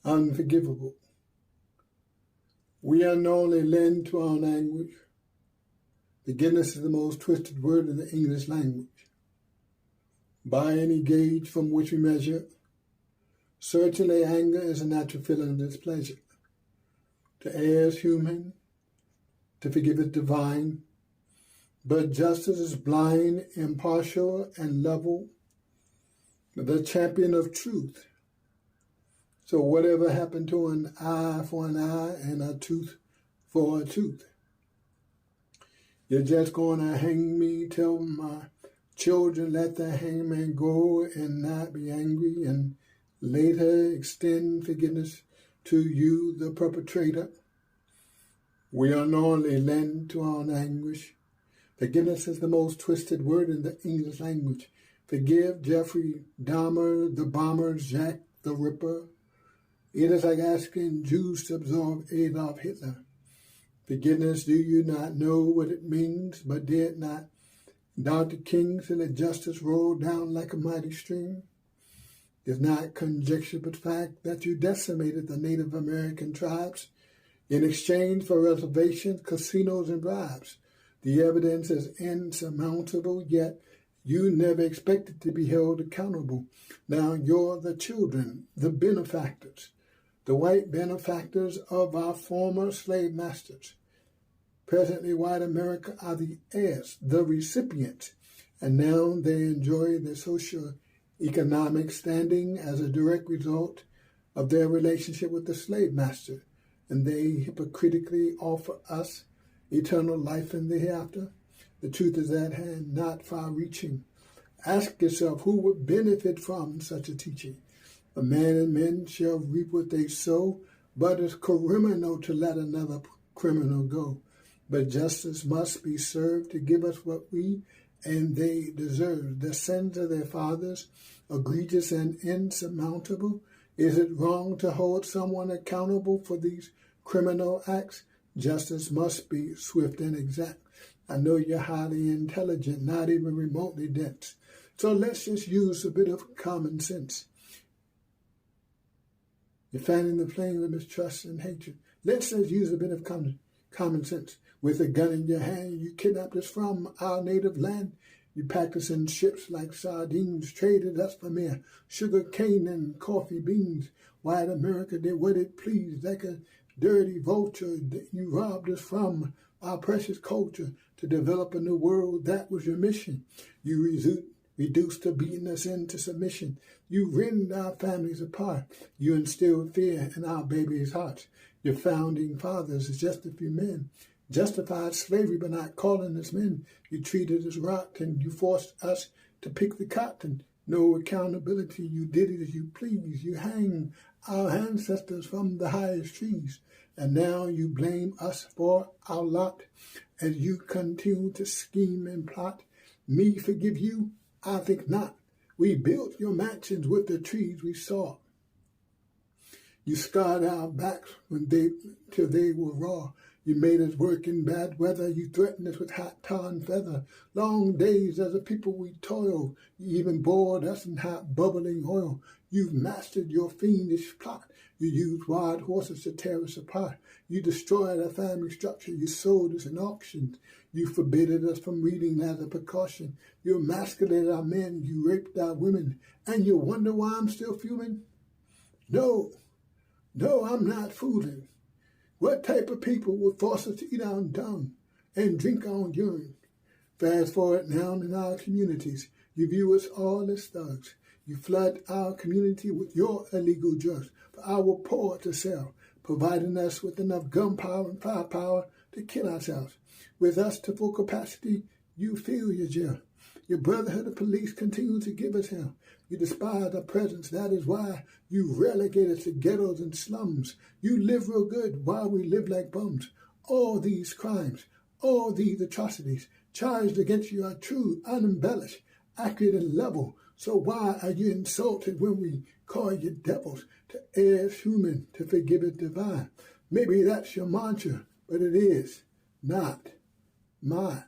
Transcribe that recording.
unforgivable. We unknowingly lend to our language. Forgiveness is the most twisted word in the English language. By any gauge from which we measure, certainly anger is a natural feeling of displeasure. To err is human, to forgive is divine, but justice is blind, impartial, and level, the champion of truth. So whatever happened to an eye for an eye and a tooth for a tooth? You're just going to hang me, tell my children let the hangman go and not be angry, and later extend forgiveness to you, the perpetrator. We unknowingly lend to our anguish. Forgiveness is the most twisted word in the English language. Forgive Jeffrey Dahmer, the bomber, Jack the Ripper. It is like asking Jews to absorb Adolf Hitler. Forgiveness, do you not know what it means, but did not Dr. King say that justice rolled down like a mighty stream? It is not conjecture but fact that you decimated the Native American tribes in exchange for reservations, casinos, and bribes. The evidence is insurmountable, yet you never expected to be held accountable. Now you're the children, the benefactors, the white benefactors of our former slave masters. Presently, white America are the heirs, the recipients, and now they enjoy the socio-economic standing as a direct result of their relationship with the slave master, and they hypocritically offer us eternal life in the hereafter. The truth is at hand, not far-reaching. Ask yourself who would benefit from such a teaching. A man and men shall reap what they sow, but it's criminal to let another criminal go. But justice must be served to give us what we and they deserve. The sins of their fathers, egregious and insurmountable. Is it wrong to hold someone accountable for these criminal acts? Justice must be swift and exact. I know you're highly intelligent, not even remotely dense. So let's just use a bit of common sense. You're fanning the flame of mistrust and hatred. Let's just use a bit of common sense. With a gun in your hand, you kidnapped us from our native land. You packed us in ships like sardines, traded us for mere sugar cane and coffee beans. White America did what it pleased, like a dirty vulture. You robbed us from our precious culture to develop a new world. That was your mission. You reduced to beating us into submission. You rend our families apart. You instilled fear in our babies' hearts. Your founding fathers is just a few men. Justified slavery by not calling us men. You treated us rotten. You forced us to pick the cotton. No accountability. You did it as you please. You hang our ancestors from the highest trees. And now you blame us for our lot as you continue to scheme and plot. Me forgive you? I think not. We built your mansions with the trees we saw. You scarred our backs till they were raw. You made us work in bad weather. You threatened us with hot tar and feather. Long days as a people we toil. You even boiled us in hot bubbling oil. You've mastered your fiendish plot. You used wild horses to tear us apart. You destroyed our family structure. You sold us in auctions. You forbidden us from reading as a precaution. You emasculated our men. You raped our women. And you wonder why I'm still fuming? No, I'm not fooling. What type of people would force us to eat our dung and drink our urine? Fast forward now in our communities. You view us all as thugs. You flood our community with your illegal drugs for our poor to sell, providing us with enough gunpowder and firepower to kill ourselves. With us to full capacity, you fill your jail. Your brotherhood of police continue to give us hell. You despise our presence. That is why you relegate us to ghettos and slums. You live real good while we live like bums. All these crimes, all these atrocities charged against you are true, unembellished, accurate, and level. So why are you insulted when we call you devils? To err is human, to forgive is divine. Maybe that's your mantra, but it is not mine.